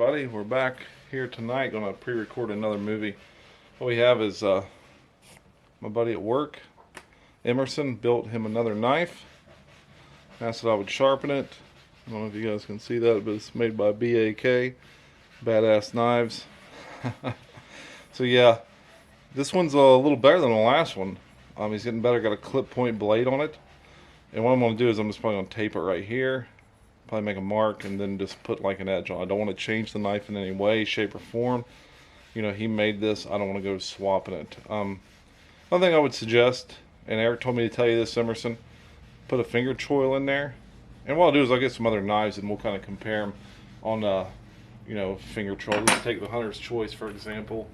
everybody, we're back here tonight. Gonna pre-record another movie. What we have is my buddy at work, Emerson, built him another knife. Asked that I would sharpen it. I don't know if you guys can see that, but it's made by BAK, Badass Knives. So yeah, this one's a little better than the last one. He's getting better. Got a clip point blade on it, and what I'm gonna do is I'm just probably gonna tape it right here. Probably make a mark and then just put like an edge on. I don't want to change the knife in any way, shape, or form. You know, he made this. I don't want to go swapping it. One thing I would suggest, and Eric told me to tell you this, Emerson, put a finger choil in there. And what I'll do is I'll get some other knives and we'll kind of compare them on, you know, finger choil. Let's take the Hunter's Choice, for example.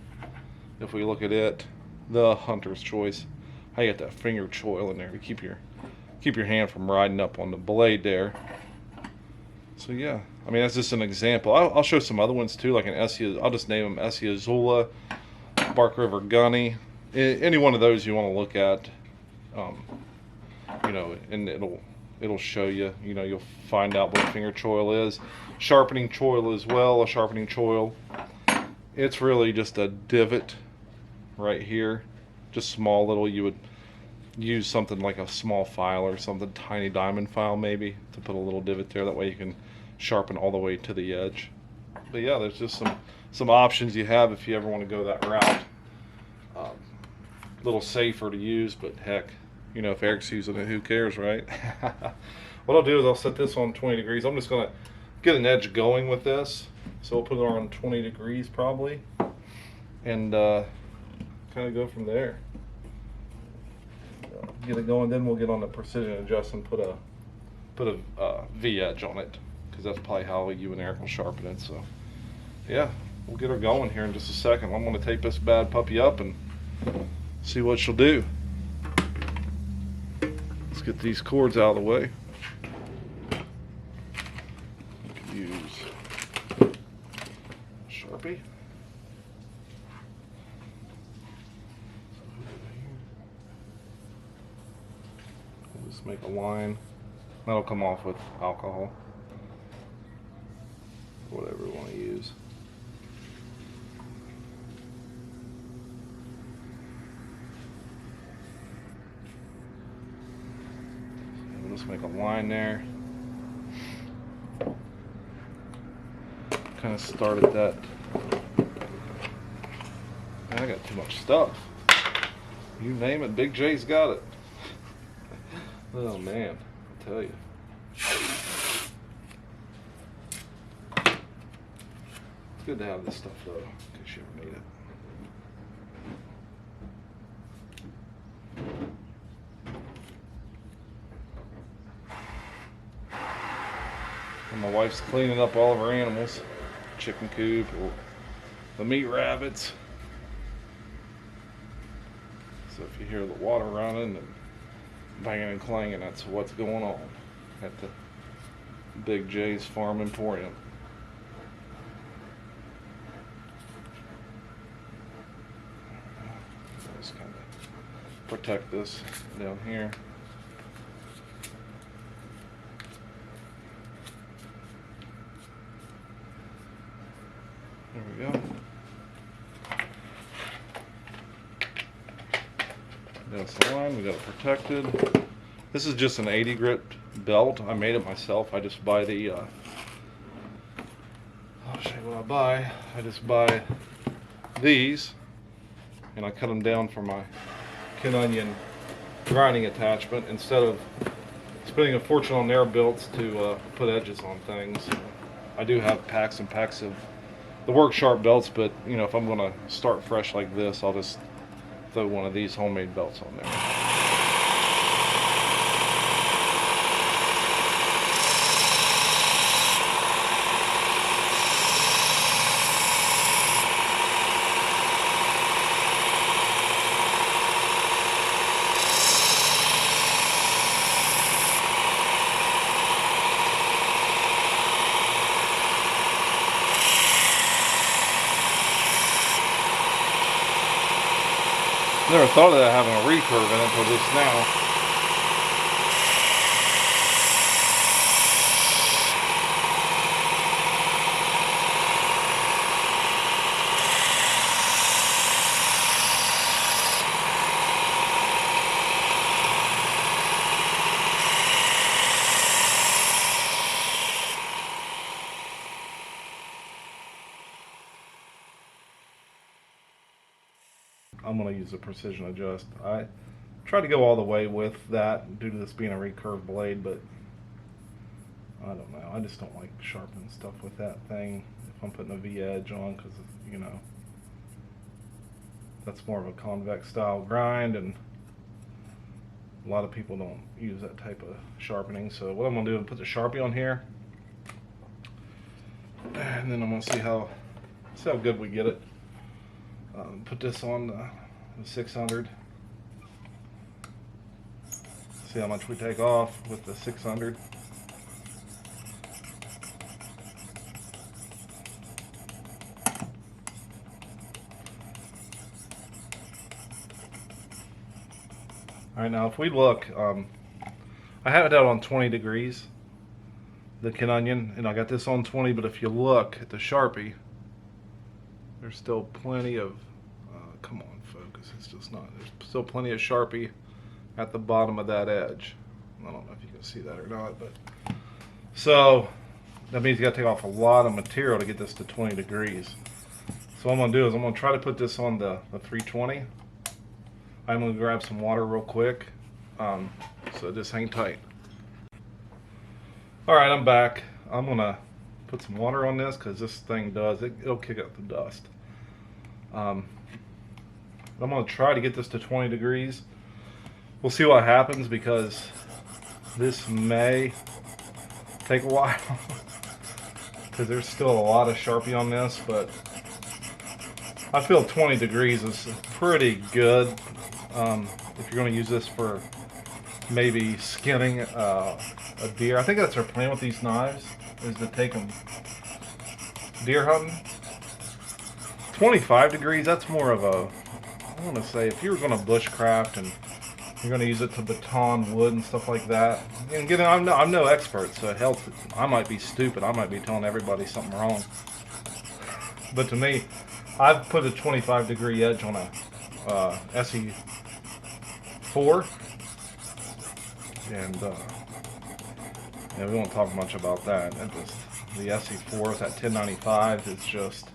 If we look at it, the Hunter's Choice, how you get that finger choil in there to keep your hand from riding up on the blade there. So yeah, I mean, that's just an example. I'll show some other ones too, like an Essie. I'll just name them Essie Azula, Bark River Gunny, any one of those you want to look at. You know, and it'll show you. You know, you'll find out what a finger choil is. Sharpening choil as well. A sharpening choil. It's really just a divot right here, just small little. You would use something like a small file or something, tiny diamond file maybe, to put a little divot there. That way you can sharpen all the way to the edge. But yeah, there's just some options you have if you ever want to go that route. A little safer to use, but heck, you know, if Eric's using it, who cares, right? What I'll do is I'll set this on 20 degrees. I'm just going to get an edge going with this. So we'll put it on 20 degrees probably, and kind of go from there. Get it going, then we'll get on the precision adjust and put a V edge on it, because that's probably how you and Eric will sharpen it. So yeah, we'll get her going here in just a second. I'm going to tape this bad puppy up and see what she'll do. Let's get these cords out of the way. We could use Sharpie. Just make a line. That'll come off with alcohol. Whatever we want to use. We'll just make a line there. Kind of start at that. Man, I got too much stuff. You name it, Big J's got it. Oh man, I'll tell you. It's good to have this stuff though, in case you ever need it. And my wife's cleaning up all of her animals. Chicken coop, or the meat rabbits. So if you hear the water running and banging and clanging, that's what's going on at the Big J's Farm Emporium. Just kind of protect this down here. There we go. That's the line, we got it protected. This is just an 80 grit belt. I made it myself. I just buy the, I'll show you what I buy. I just buy these, and I cut them down for my kin onion grinding attachment, instead of spending a fortune on their belts to put edges on things. I do have packs and packs of the work sharp belts, but you know, if I'm gonna start fresh like this, I'll just throw one of these homemade belts on there. Never thought of that having a recurve in it until just now. I'm going to use a precision adjust. I try to go all the way with that due to this being a recurve blade, but I don't know. I just don't like sharpening stuff with that thing if I'm putting a V-edge on, because, you know, that's more of a convex style grind, and a lot of people don't use that type of sharpening. So what I'm going to do is put the Sharpie on here, and then I'm going to see how good we get it. Put this on the 600. See how much we take off with the 600. Alright, now if we look, I have it out on 20 degrees, the Ken Onion, and I got this on 20, but if you look at the Sharpie, there's still plenty of, come on focus, it's just not, there's still plenty of Sharpie at the bottom of that edge. I don't know if you can see that or not, but, so, that means you got to take off a lot of material to get this to 20 degrees. So what I'm going to do is I'm going to try to put this on the 320. I'm going to grab some water real quick, so just hang tight. Alright, I'm back. I'm going to put some water on this because this thing it'll kick up the dust. I'm going to try to get this to 20 degrees. We'll see what happens, because this may take a while because there's still a lot of Sharpie on this, but I feel 20 degrees is pretty good. If you're going to use this for maybe skinning a deer. I think that's our plan with these knives, is to take them deer hunting. 25 degrees, that's more of a, I want to say, if you were going to bushcraft and you're going to use it to baton wood and stuff like that. And again, I'm no expert, so hell, I might be stupid. I might be telling everybody something wrong. But to me, I've put a 25 degree edge on a SE4, and yeah, we won't talk much about that. The SE4 that 1095 is just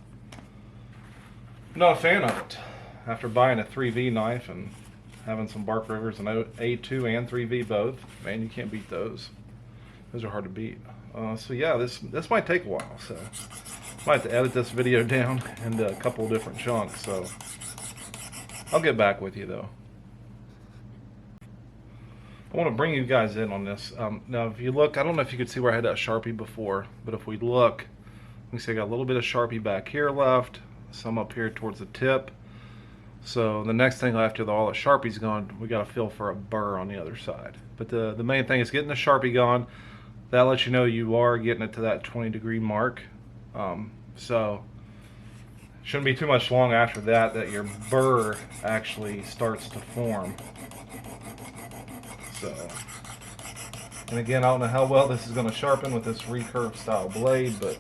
not a fan of it. After buying a 3V knife and having some Bark Rivers and A2 and 3V both, man, you can't beat those. Those are hard to beat. So yeah, this might take a while. So I might have to edit this video down into a couple of different chunks. So I'll get back with you though. I want to bring you guys in on this. Now, if you look, I don't know if you could see where I had that Sharpie before, but if we look, you can see I got a little bit of Sharpie back here left, some up here towards the tip. So the next thing after all the Sharpie's gone, we got to feel for a burr on the other side. But the main thing is getting the Sharpie gone. That lets you know you are getting it to that 20 degree mark. So shouldn't be too much long after that your burr actually starts to form. So, and again, I don't know how well this is going to sharpen with this recurve style blade, but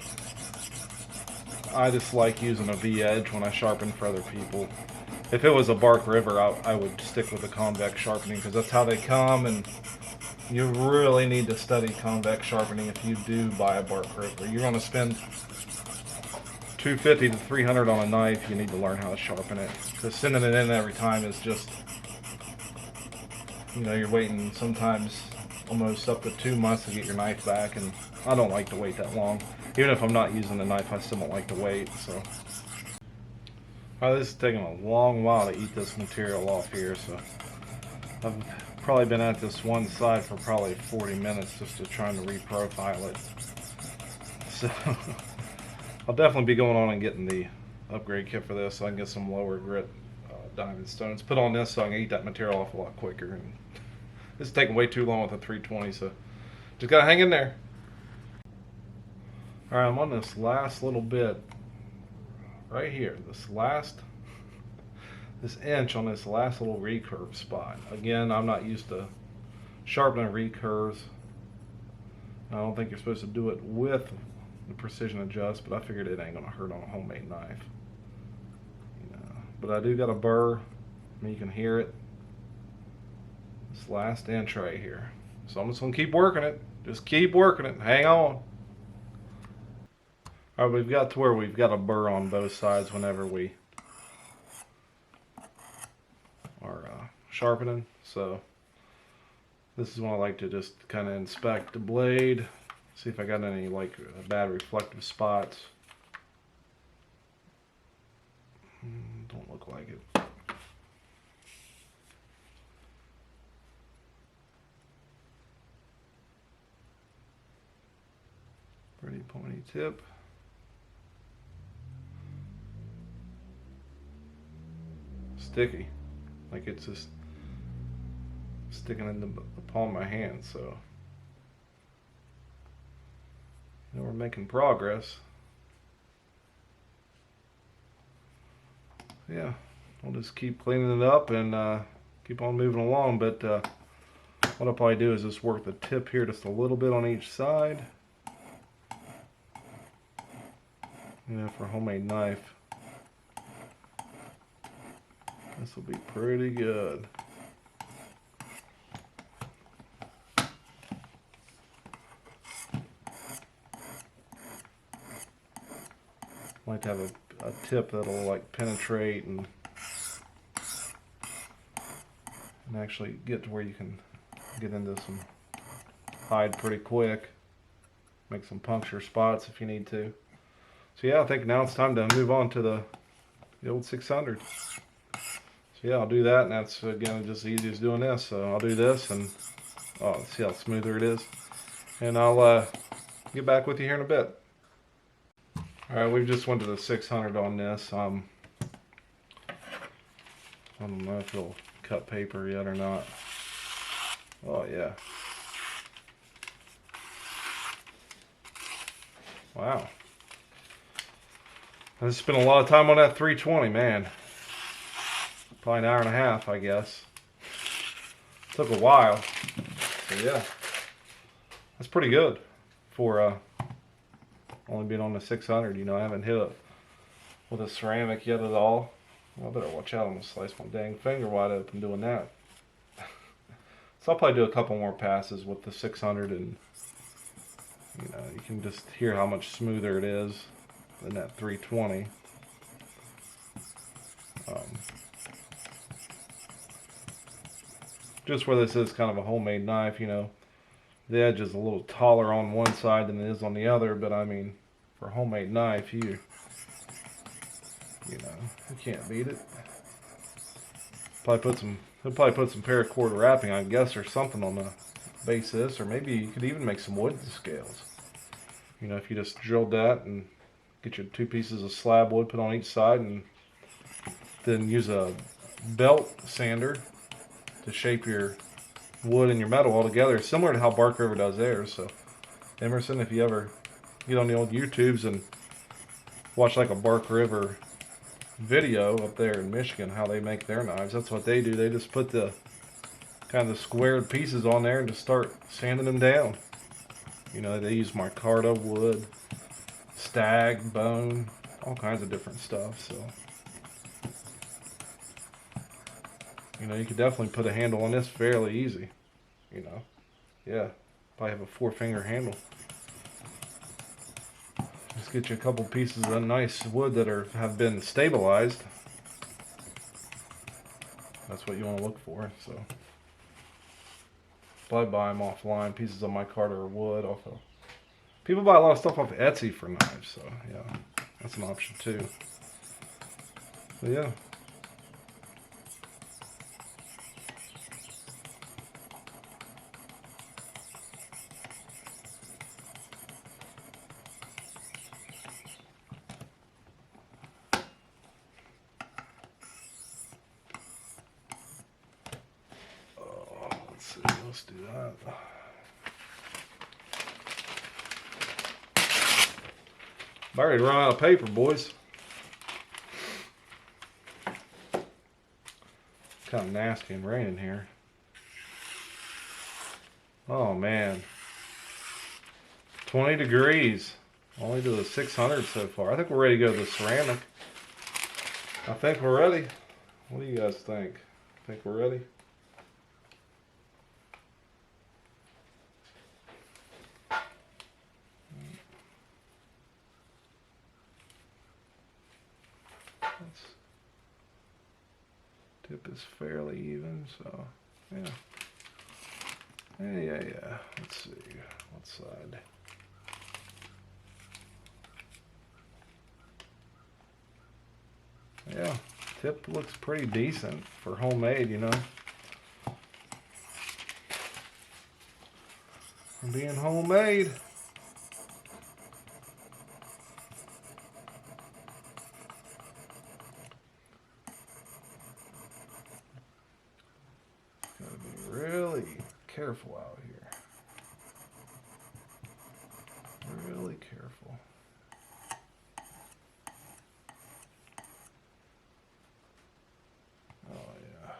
I just like using a V-edge when I sharpen for other people. If it was a Bark River, I would stick with the convex sharpening, because that's how they come, and you really need to study convex sharpening if you do buy a Bark River. You're going to spend $250 to $300 on a knife. You need to learn how to sharpen it, because sending it in every time is just, you know, you're waiting sometimes almost up to 2 months to get your knife back, and I don't like to wait that long. Even if I'm not using the knife, I still don't like to wait. So, alright, this is taking a long while to eat this material off here. So, I've probably been at this one side for probably 40 minutes just to trying to reprofile it. So, I'll definitely be going on and getting the upgrade kit for this, so I can get some lower grit diamond stones put on this, so I can eat that material off a lot quicker. And this is taking way too long with the 320, so just gotta hang in there. Alright, I'm on this last little bit right here, this inch on this last little recurve spot. Again, I'm not used to sharpening recurves. I don't think you're supposed to do it with the precision adjust, but I figured it ain't gonna hurt on a homemade knife. But I do got a burr. I mean, you can hear it. This last inch right here. So I'm just gonna keep working it. Just keep working it. Hang on. All right, we've got to where we've got a burr on both sides whenever we sharpening. So this is when I like to just kind of inspect the blade, see if I got any like bad reflective spots. Don't look like it. Pretty pointy tip. Sticky, like it's just sticking in the palm of my hand. So you know, we're making progress. Yeah, we'll just keep cleaning it up and keep on moving along. But what I'll probably do is just work the tip here just a little bit on each side. Yeah, for a homemade knife, this will be pretty good. I like to have a tip that'll like penetrate and actually get to where you can get into some hide pretty quick. Make some puncture spots if you need to. So yeah, I think now it's time to move on to the old 600. So yeah, I'll do that, and that's again just as easy as doing this. So I'll do this, and oh, see how smoother it is. And I'll get back with you here in a bit. All right, we've just went to the 600 on this. I don't know if it'll cut paper yet or not. Oh yeah. Wow. I spent a lot of time on that 320, man. Probably an hour and a half, I guess. Took a while. So yeah, that's pretty good for only being on the 600. You know, I haven't hit it with a ceramic yet at all. Well, I better watch out. I'm gonna slice my dang finger wide open doing that. So I'll probably do a couple more passes with the 600, and you know, you can just hear how much smoother it is than that 320. Just where this is kind of a homemade knife, you know, the edge is a little taller on one side than it is on the other, but I mean, for a homemade knife, you know, you can't beat it. He'll probably put some paracord wrapping, I guess, or something on the base of this, or maybe you could even make some wood scales. You know, if you just drilled that and get your 2 pieces of slab wood put on each side, and then use a belt sander to shape your wood and your metal all together, similar to how Bark River does theirs. So Emerson, if you ever get on the old YouTubes and watch like a Bark River video up there in Michigan, how they make their knives, that's what they do. They just put the kind of squared pieces on there and just start sanding them down. You know, they use micarta wood, stag, bone, all kinds of different stuff. So you know, you could definitely put a handle on this fairly easy. You know, yeah, probably have a 4-finger handle. Just get you a couple pieces of nice wood that have been stabilized. That's what you want to look for. So probably buy them offline, pieces of micarta or wood. People buy a lot of stuff off Etsy for knives, so yeah, that's an option too. But yeah. Let's do that. I'm already run out of paper, boys. Kind of nasty and raining here. Oh man, 20 degrees. Only to the 600 so far. I think we're ready to go to the ceramic. I think we're ready. What do you guys think? Think we're ready? Let's Tip is fairly even, so yeah. Yeah. Let's see, what side? Yeah, tip looks pretty decent for homemade, you know. For being homemade. Gotta be really careful out here. Really careful. Oh yeah.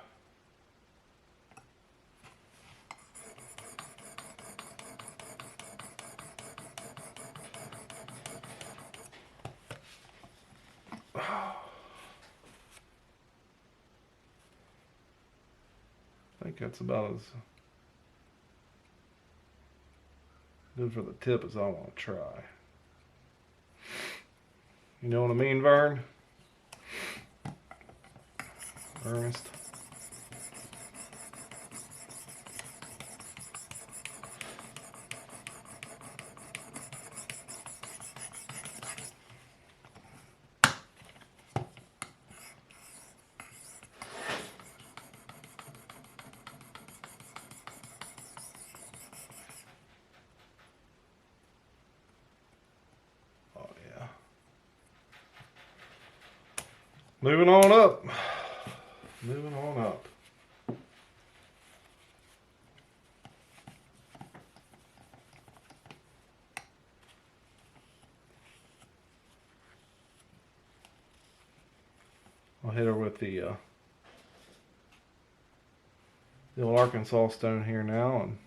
I think that's about as good for the tip as I want to try. You know what I mean, Vern? Ernest? Moving on up. Moving on up. I'll hit her with the old Arkansas stone here now and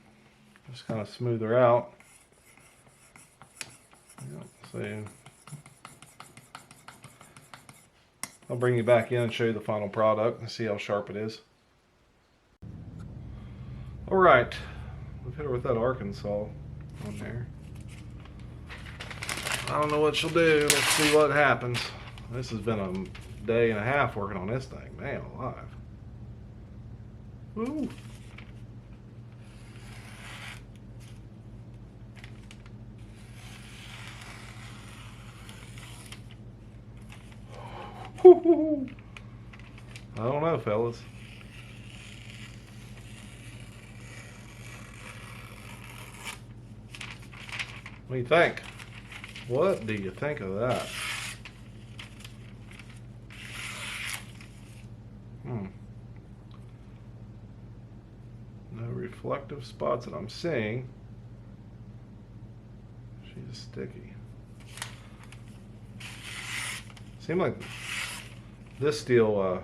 just kind of smooth her out. Yep, so I'll bring you back in and show you the final product and see how sharp it is. Alright, we've hit her with that Arkansas on there. I don't know what she'll do. Let's see what happens. This has been a day and a half working on this thing. Man alive. Woo! I don't know, fellas. What do you think? What do you think of that? No reflective spots that I'm seeing. She's sticky. Seemed like this steel a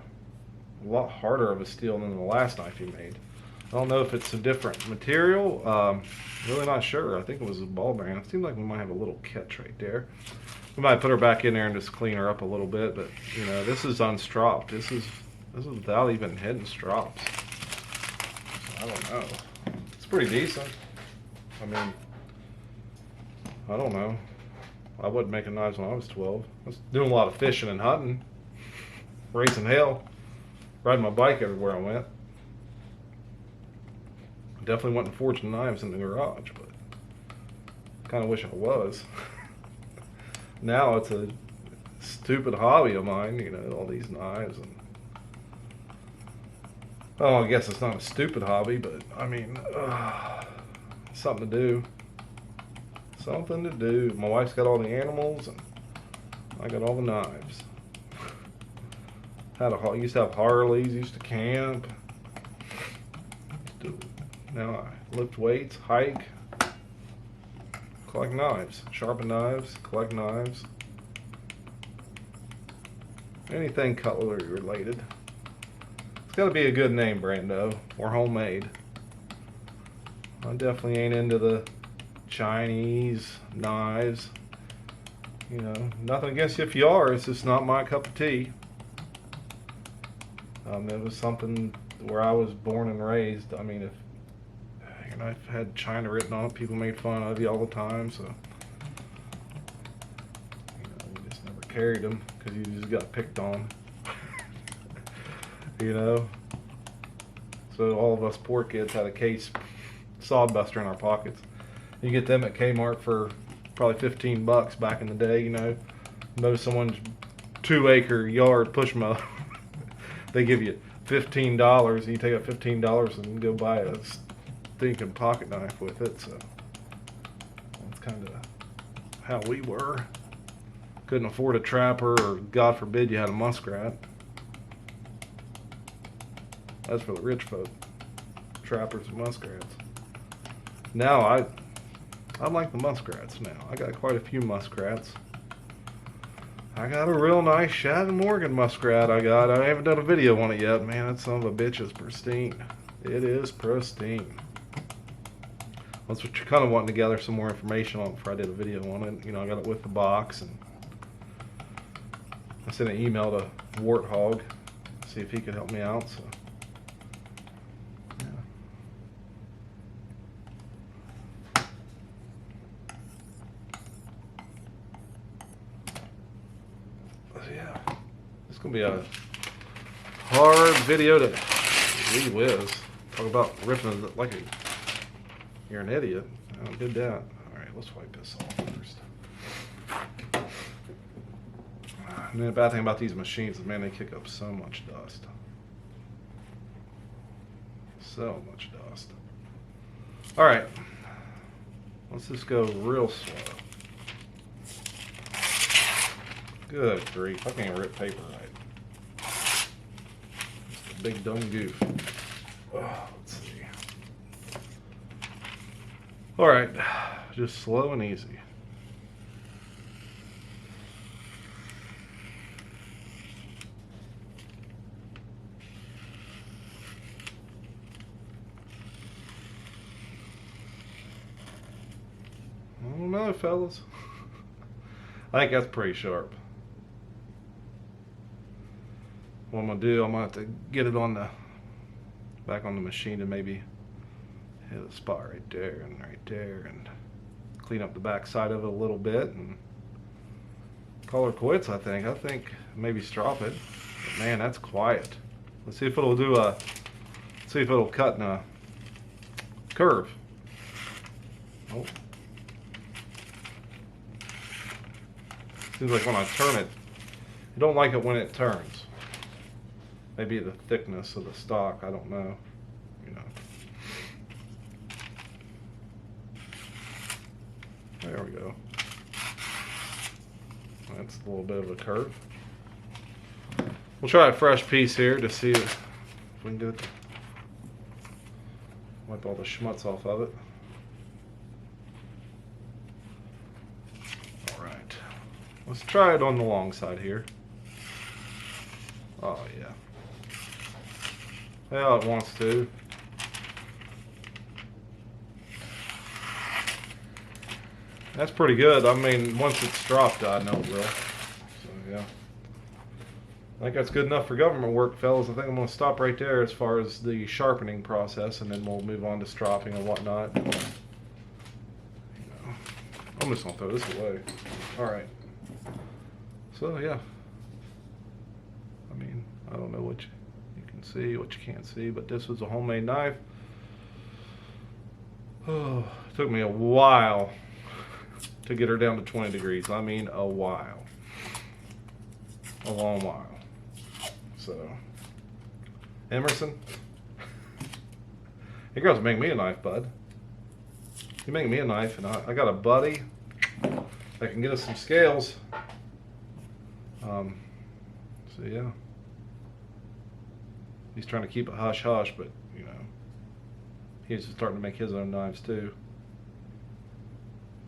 lot harder of a steel than the last knife you made. I don't know if it's a different material. Really not sure. I think it was a ball bearing. It seemed like we might have a little catch right there. We might put her back in there and just clean her up a little bit, but you know, this is unstropped. This is without even hitting strops. So I don't know. It's pretty decent. I mean, I don't know. I wasn't making knives when I was 12. I was doing a lot of fishing and hunting, raising hell, riding my bike everywhere I went. Definitely wasn't forging knives in the garage, but kind of wish I was. Now it's a stupid hobby of mine, you know, all these knives. And well, I guess it's not a stupid hobby, but I mean, something to do. Something to do. My wife's got all the animals, and I got all the knives. Used to have Harleys, used to camp. Now I lift weights, hike, collect knives, sharpen knives, collect knives. Anything cutlery related. It's got to be a good name, Brando, or homemade. I definitely ain't into the Chinese knives. You know, nothing against you if you are. It's just not my cup of tea. It was something where I was born and raised. I mean, if your knife had China written on it, people made fun of you all the time. So, you know, you just never carried them because you just got picked on. you know. So all of us poor kids had a case sawbuster in our pockets. You get them at Kmart for probably 15 bucks back in the day, you know. Mow someone's 2-acre yard push mow. They give you $15, and you take up $15 and go buy a stinking pocket knife with it. So that's kind of how we were. Couldn't afford a trapper, or God forbid you had a muskrat. That's for the rich folk. Trappers and muskrats. Now I like the muskrats now. I got quite a few muskrats. I got a real nice Shavin Morgan muskrat I haven't done a video on it yet. Man, that son of a bitch is pristine. It is pristine. That's what you're kind of wanting to gather some more information on before I did a video on it. You know, I got it with the box, and I sent an email to Warthog, see if he could help me out. So. Yeah, it's gonna be a hard video to re-whiz. Talk about ripping it like you're an idiot. I did that. All right, let's wipe this off first. And the bad thing about these machines is, man, they kick up so much dust. So much dust. All right, let's just go real slow. Good grief, I can't rip paper right. Just a big dumb goof. Oh, let's see. Alright, just slow and easy. I don't know, fellas. I think that's pretty sharp. What I'm gonna do, I'm gonna have to get it on the back on the machine and maybe hit a spot right there and clean up the back side of it a little bit and call her quits. I think maybe strop it. But man, that's quiet. Let's see if it'll do a. See if it'll cut in a curve. Oh. Seems like when I turn it, I don't like it when it turns. Maybe the thickness of the stock, I don't know. You know. There we go. That's a little bit of a curve. We'll try a fresh piece here to see if we can get it. Wipe all the schmutz off of it. Alright. Let's try it on the long side here. Oh yeah. Well, it wants to. That's pretty good. I mean, once it's stropped, I know it will. So, yeah. I think that's good enough for government work, fellas. I think I'm going to stop right there as far as the sharpening process, and then we'll move on to stropping and whatnot. You know, I'm just going to throw this away. Alright. So, yeah. I mean, I don't know what you can see, what you can't see, but this was a homemade knife. Oh, it took me a while to get her down to 20 degrees. I mean, a while. A long while. So, Emerson, you're going to make me a knife, bud. You make me a knife, and I got a buddy that can get us some scales. So yeah, he's trying to keep it hush hush, but you know, he's starting to make his own knives too.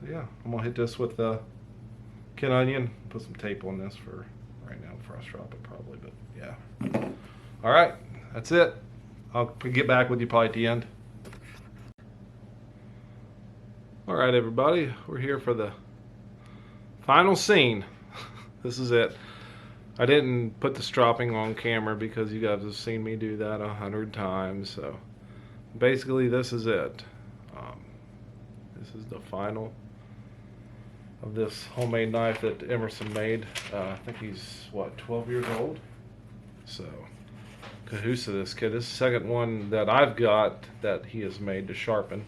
So yeah, I'm gonna hit this with Ken Onion. Put some tape on this for right now before I strop it, probably. But yeah. All right, that's it. I'll get back with you probably at the end. All right, everybody, we're here for the final scene. This is it. I didn't put the stropping on camera because you guys have seen me do that 100 times. So basically, this is it. This is the final of this homemade knife that Emerson made. I think he's, what, 12 years old? So cahoots to this kid. This is the second one that I've got that he has made to sharpen.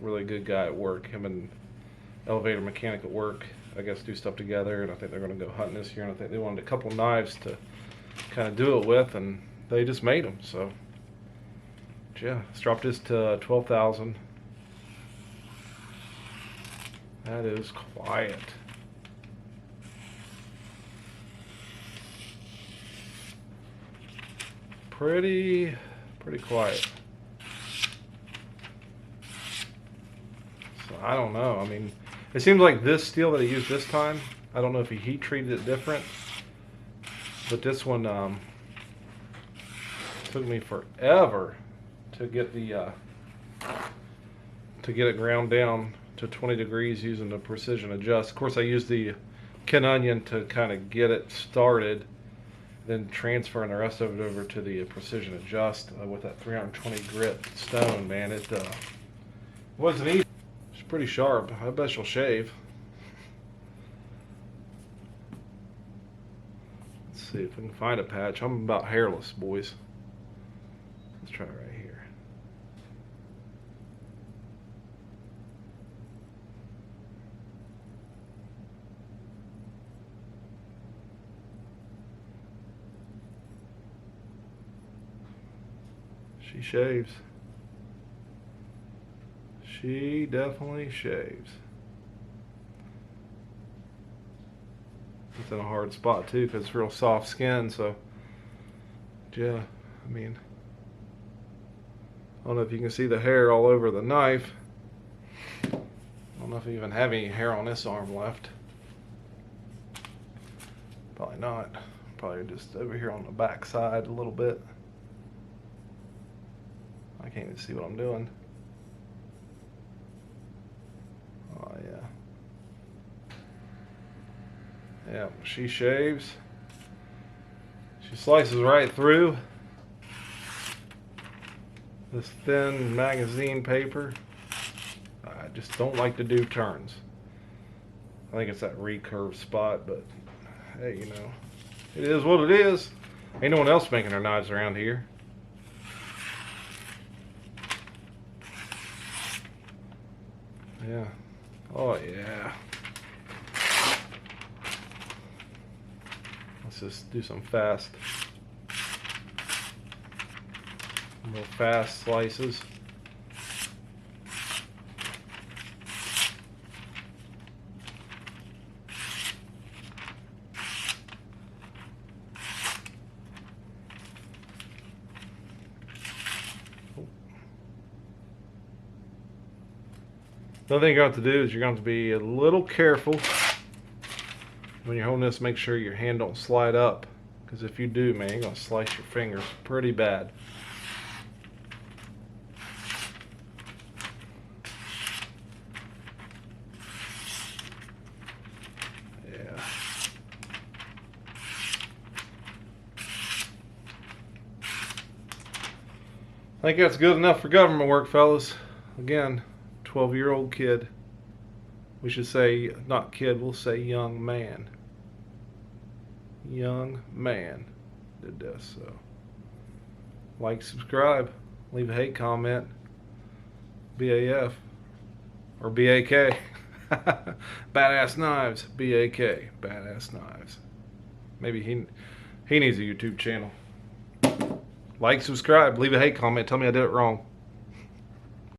Really good guy at work. Him and elevator mechanic at work, I guess, do stuff together, and I think they're going to go hunting this year, and I think they wanted a couple knives to kind of do it with, and they just made them. So yeah, let's drop this to 12,000. That is quiet. Pretty quiet. So I don't know. I mean, it seems like this steel that he used this time, I don't know if he heat treated it different, but this one took me forever to get the to get it ground down to 20 degrees using the precision adjust. Of course, I used the Ken Onion to kind of get it started, then transferring the rest of it over to the precision adjust with that 320 grit stone. Man, it wasn't easy. It's pretty sharp. I bet she'll shave. Let's see if we can find a patch. I'm about hairless, boys. Let's try it right here. She shaves. She definitely shaves. It's in a hard spot too because it's real soft skin, so yeah, I mean, I don't know if you can see the hair all over the knife. I don't know if I even have any hair on this arm left. Probably not. Probably just over here on the back side a little bit. I can't even see what I'm doing. Oh yeah. Yeah, she shaves. She slices right through this thin magazine paper. I just don't like to do turns. I think it's that recurve spot, but hey, you know, it is what it is. Ain't no one else making their knives around here. Yeah. Oh yeah. Let's just do some fast, real fast slices. Another thing you have to do is you're going to be a little careful when you're holding this. Make sure your hand don't slide up, because if you do, man, you're going to slice your fingers pretty bad. Yeah. I think that's good enough for government work, fellas. Again, 12-year-old kid. We should say not kid, we'll say young man. Young man did this. So like, subscribe, leave a hate comment. BAF or BAK. Badass Knives. BAK. Badass Knives. Maybe he needs a YouTube channel. Like, subscribe, leave a hate comment, tell me I did it wrong.